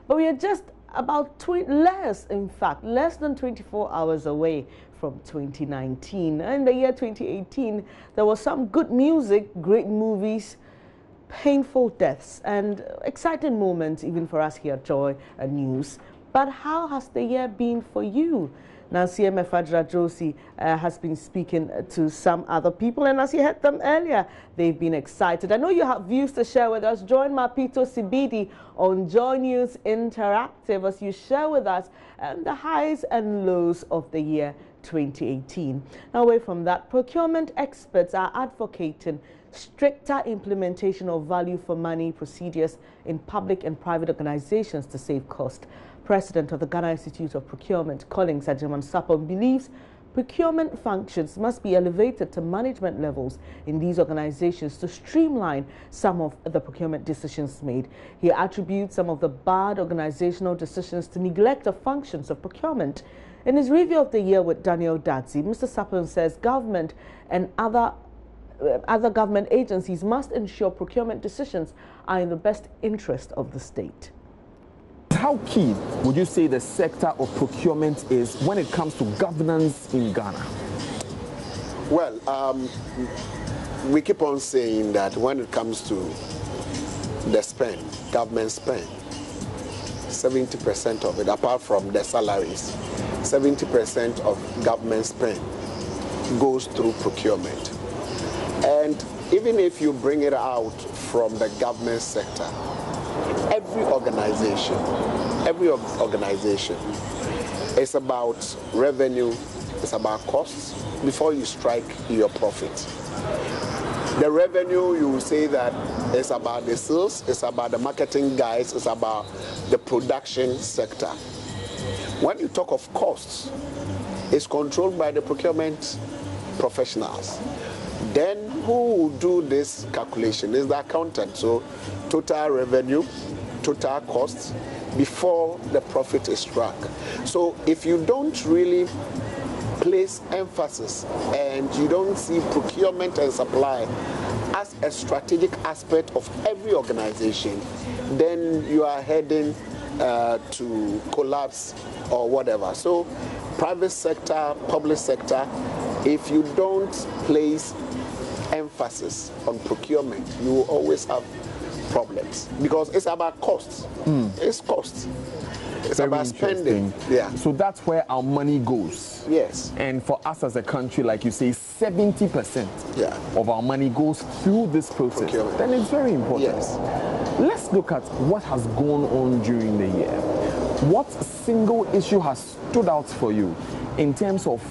But we are just about less than 24 hours away from 2019. In the year 2018, there was some good music, great movies, painful deaths, and exciting moments even for us here at Joy News. But how has the year been for you? Nancy Mefadra Josie has been speaking to some other people, and as you heard them earlier, they've been excited. I know you have views to share with us. Join Mapito Sibidi on JoyNews Interactive as you share with us the highs and lows of the year 2018. Now, away from that, procurement experts are advocating stricter implementation of value for money procedures in public and private organizations to save cost. President of the Ghana Institute of Procurement, Collins Ajiman Sapon, believes procurement functions must be elevated to management levels in these organizations to streamline some of the procurement decisions made. He attributes some of the bad organizational decisions to neglect of functions of procurement. In his review of the year with Daniel Dadzi, Mr. Sapon says government and other government agencies must ensure procurement decisions are in the best interest of the state. How key would you say the sector of procurement is when it comes to governance in Ghana? Well, we keep on saying that when it comes to the spend, government spend, 70% of it, apart from the salaries, 70% of government spend goes through procurement. And even if you bring it out from the government sector, every organization is about revenue, it's about costs before you strike your profit. The revenue, you will say that it's about the sales, it's about the marketing guys, it's about the production sector. When you talk of costs, it's controlled by the procurement professionals. Then who will do this calculation is the accountant. So total revenue, total costs before the profit is struck. So if you don't really place emphasis and you don't see procurement and supply as a strategic aspect of every organization, then you are heading to collapse or whatever. So private sector, public sector, if you don't place emphasis on procurement, you will always have problems because it's about costs. It's costs. It's Very about spending. Yeah. So that's where our money goes. Yes. And for us as a country, like you say, 70% of our money goes through this process. Procurement. Then it's very important. Yes. Let's look at what has gone on during the year. What single issue has stood out for you in terms of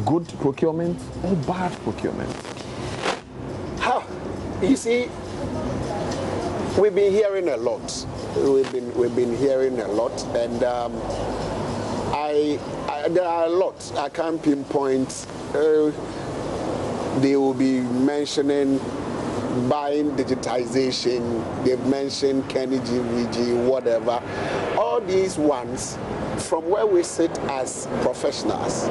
good procurement or bad procurement? You see, we've been hearing a lot. We've been hearing a lot, and there are a lot. I can't pinpoint. They will be mentioning buying digitization. They've mentioned Kenny GVG, whatever. All these ones, from where we sit as professionals,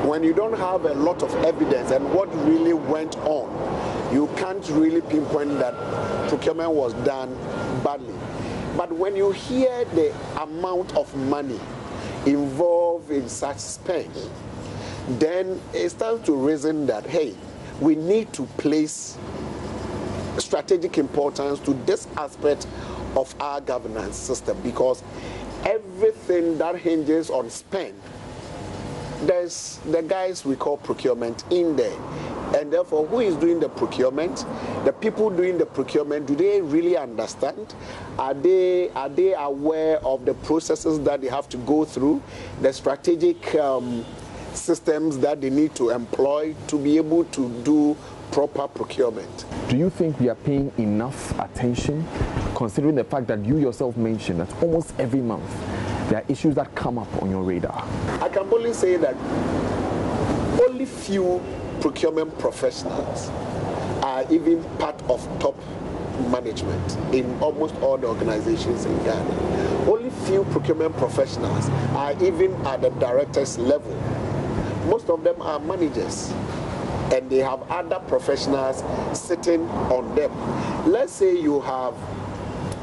when you don't have a lot of evidence and what really went on, you can't really pinpoint that procurement was done badly. But when you hear the amount of money involved in such spend, then it starts to reason that, hey, we need to place strategic importance to this aspect of our governance system, because everything that hinges on spend, there's the guys we call procurement in there. And therefore, who is doing the procurement? The people doing the procurement, do they really understand? Are they aware of the processes that they have to go through, the strategic systems that they need to employ to be able to do proper procurement? Do you think we are paying enough attention, considering the fact that you yourself mentioned that almost every month there are issues that come up on your radar? I can only say that only few procurement professionals are even part of top management in almost all the organizations in Ghana. Only few procurement professionals are even at the directors level. Most of them are managers, and they have other professionals sitting on them. Let's say you have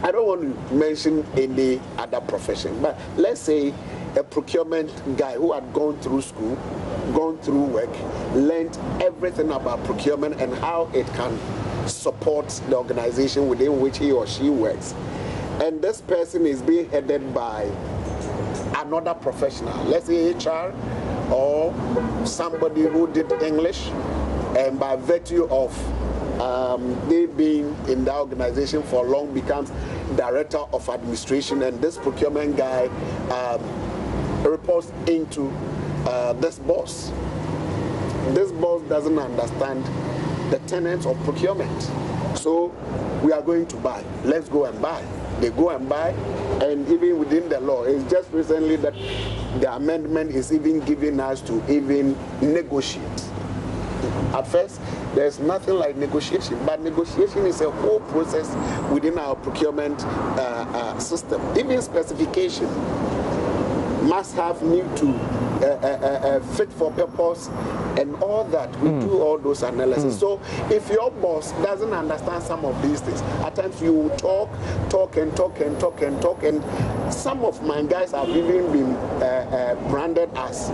I don't want to mention any other profession, but let's say a procurement guy who had gone through school, gone through work, learned everything about procurement and how it can support the organization within which he or she works. And this person is being headed by another professional, let's say HR or somebody who did English, and by virtue of they being in the organization for long becomes director of administration, and this procurement guy reports into this boss. This boss doesn't understand the tenets of procurement. So we are going to buy. Let's go and buy. They go and buy, and even within the law, it's just recently that the amendment is even giving us to even negotiate. At first, there's nothing like negotiation, but negotiation is a whole process within our procurement system. Even specification must have need to fit for purpose and all that. We do all those analysis. So if your boss doesn't understand some of these things, at times you will talk, and some of my guys have even been branded as,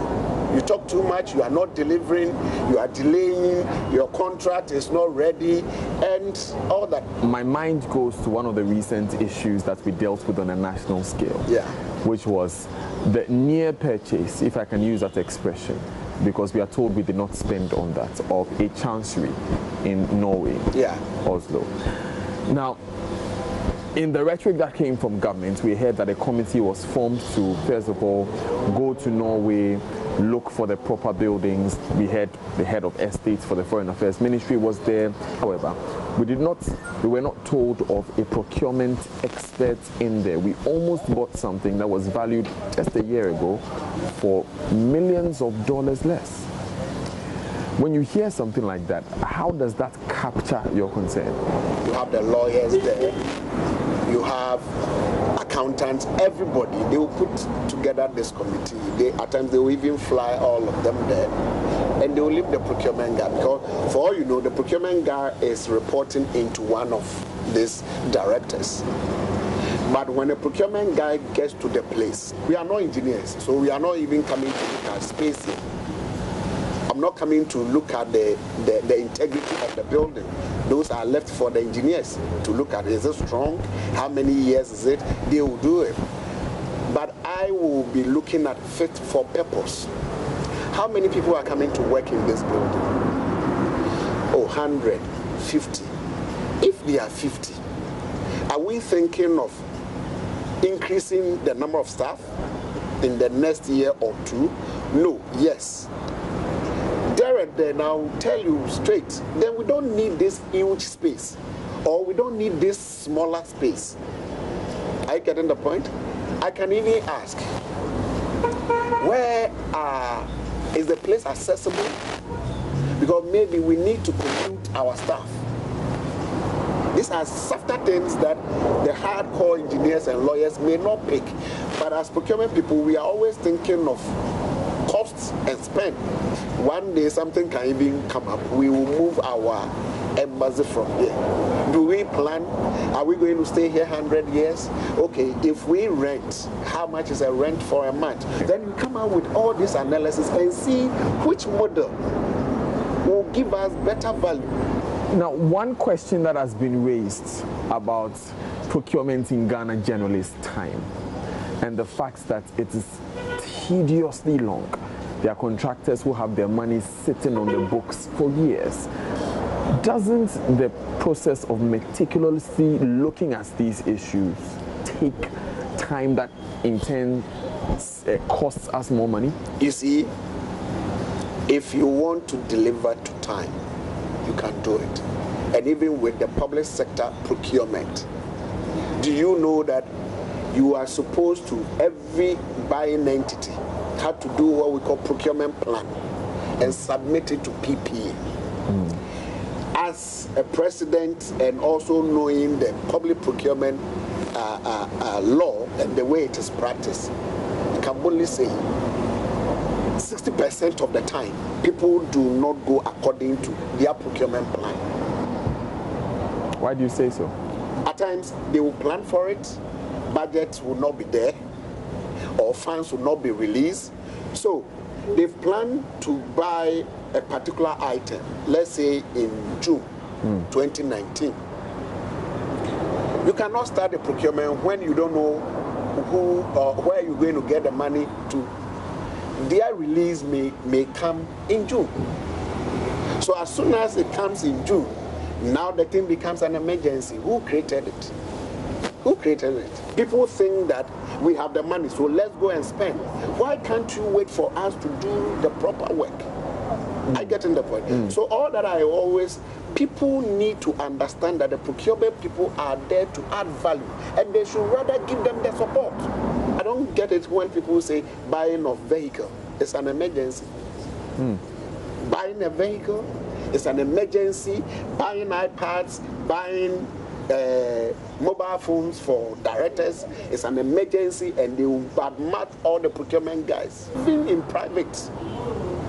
you talk too much, you are not delivering, you are delaying, your contract is not ready, and all that. My mind goes to one of the recent issues that we dealt with on a national scale, which was the near purchase, if I can use that expression, because we are told we did not spend on that, of a chancery in Norway, Oslo. Now, in the rhetoric that came from government, we heard that a committee was formed to, first of all, go to Norway, look for the proper buildings. We had the head of estates for the Foreign Affairs Ministry was there. However, we were not told of a procurement expert in there. We almost bought something that was valued just a year ago for millions of dollars less. When you hear something like that, how does that capture your concern? You have the lawyers there, you have accountants, everybody. They will put together this committee. At times they will even fly all of them there, and they will leave the procurement guy, because for all you know, the procurement guy is reporting into one of these directors. But when the procurement guy gets to the place, we are not engineers, so we are not even coming to look at spacing. I'm not coming to look at the integrity of the building. Those are left for the engineers to look at. Is it strong? How many years is it? They will do it. But I will be looking at fit for purpose. How many people are coming to work in this building? Oh, 100, 50. If they are 50, are we thinking of increasing the number of staff in the next year or two? No, yes. There and then I'll tell you straight, then we don't need this huge space, or we don't need this smaller space. Are you getting the point? I can even ask, where is the place accessible? Because maybe we need to commute our staff. These are softer things that the hardcore engineers and lawyers may not pick. But as procurement people, we are always thinking of costs and spend. One day something can even come up. We will move our embassy from here. Do we plan? Are we going to stay here 100 years? Okay, if we rent, how much is a rent for a month? Then we come out with all this analysis and see which model will give us better value. Now, one question that has been raised about procurement in Ghana generally is time, and the fact that it is tediously long. There are contractors who have their money sitting on the books for years. Doesn't the process of meticulously looking at these issues take time that in turn costs us more money? You see, if you want to deliver to time, you can do it. And even with the public sector procurement, do you know that you are supposed to, every buying entity have to do what we call procurement plan and submit it to PPA. As a president, and also knowing the public procurement law and the way it is practiced, I can only say 60% of the time people do not go according to their procurement plan. Why do you say so? At times, they will plan for it, budgets will not be there, or funds will not be released. So, they've planned to buy a particular item, let's say in June 2019. You cannot start the procurement when you don't know who or where you're going to get the money to. Their release may come in June. So as soon as it comes in June, now the thing becomes an emergency. Who created it? Who created it? People think that we have the money, so let's go and spend. Why can't you wait for us to do the proper work? I get in the point. So all that I always, people need to understand that the procurement people are there to add value, and they should rather give them the support. I don't get it when people say buying of vehicle is an emergency. Buying a vehicle is an emergency. Buying iPads, buying mobile phones for directors is an emergency, and they will badmouth all the procurement guys. Even in private,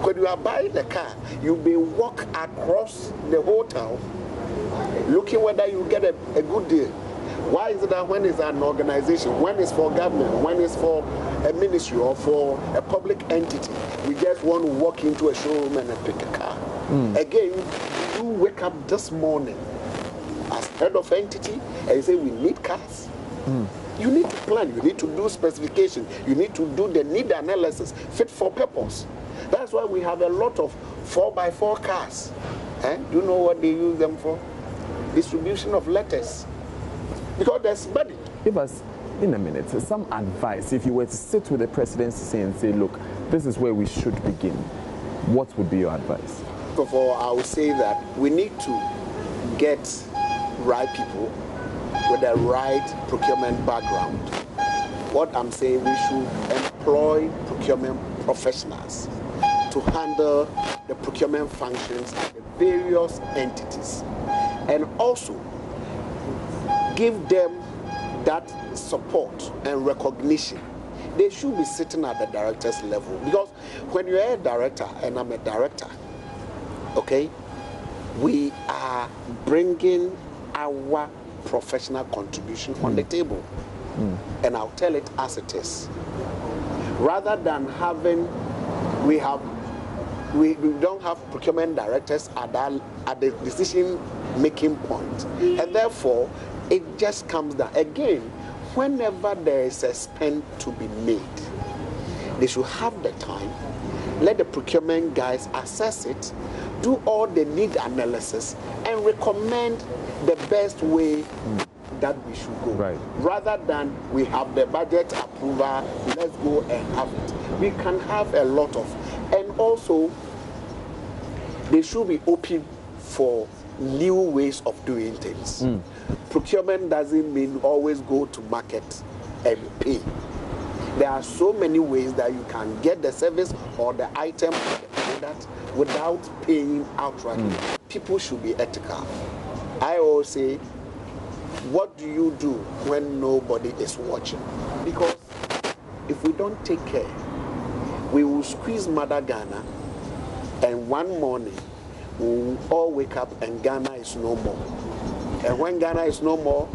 when you are buying a car, you may walk across the whole town looking whether you get a good deal. Why is it that when it's an organization, when it's for government, when it's for a ministry or for a public entity, we just want to walk into a showroom and pick a car? Again, you wake up this morning as head of entity and you say we need cars. You need to plan, you need to do specification, you need to do the need analysis fit for purpose. That's why we have a lot of 4x4 cars. Do you know what they use them for? Distribution of letters. Because there's money. Give us, in a minute, some advice. If you were to sit with the presidency and say, look, this is where we should begin, what would be your advice? First of all, I would say that we need to get right people with the right procurement background. What I'm saying, we should employ procurement professionals to handle the procurement functions at the various entities, and also give them that support and recognition. They should be sitting at the director's level, because when you're a director and I'm a director, okay, we are bringing our professional contribution on the table. And I'll tell it as it is. Rather than having, we don't have procurement directors at the decision-making point. And therefore, it just comes down. Again, whenever there is a spend to be made, they should have the time, let the procurement guys assess it, do all the need analysis, and recommend the best way that we should go. Right. Rather than we have the budget approval, let's go and have it. We can have a lot of, and also they should be open for new ways of doing things. Procurement doesn't mean always go to market and pay. There are so many ways that you can get the service or the item or the product without paying outright. People should be ethical. I always say, what do you do when nobody is watching? Because if we don't take care, we will squeeze Mother Ghana, and one morning we will all wake up and Ghana is no more. And when Ghana is no more,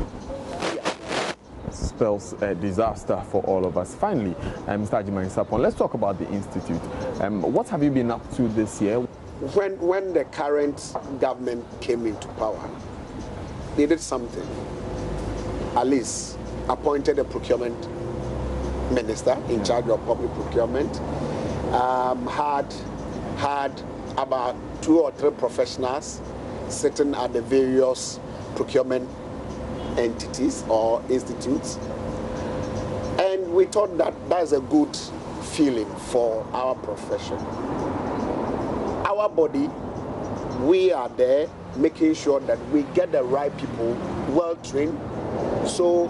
spells a disaster for all of us. Finally, Mr. Ajiman Sapon, let's talk about the Institute. What have you been up to this year? When the current government came into power, they did something. At least appointed a procurement minister in charge of public procurement, had about 2 or 3 professionals sitting at the various procurement entities or institutes, and we thought that that's a good feeling for our profession. Our body, we are there making sure that we get the right people, well trained. So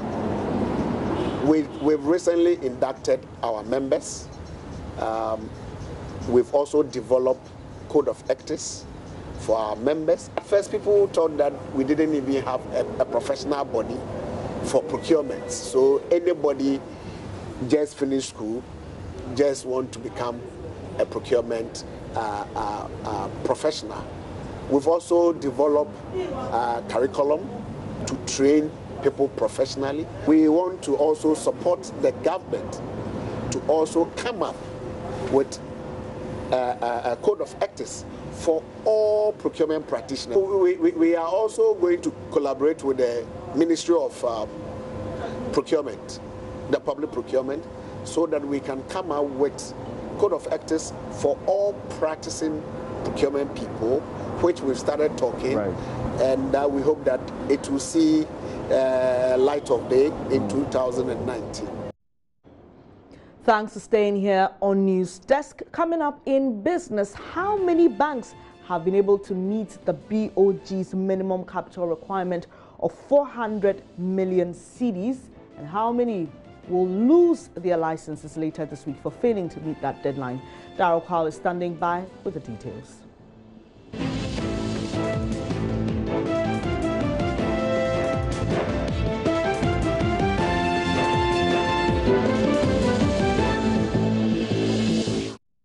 we've recently inducted our members. We've also developed code of ethics for our members. At first, people thought that we didn't even have a professional body for procurement. So anybody just finished school, just want to become a procurement professional. We've also developed a curriculum to train people professionally. We want to also support the government to also come up with a code of ethics for all procurement practitioners. We are also going to collaborate with the Ministry of Procurement, the public procurement, so that we can come up with code of ethics for all practicing procurement people, which we've started talking, and we hope that it will see light of day in 2019. Thanks for staying here on News Desk. Coming up in business, how many banks have been able to meet the BOG's minimum capital requirement of 400 million cedis, and how many will lose their licenses later this week for failing to meet that deadline? Darryl Carl is standing by with the details.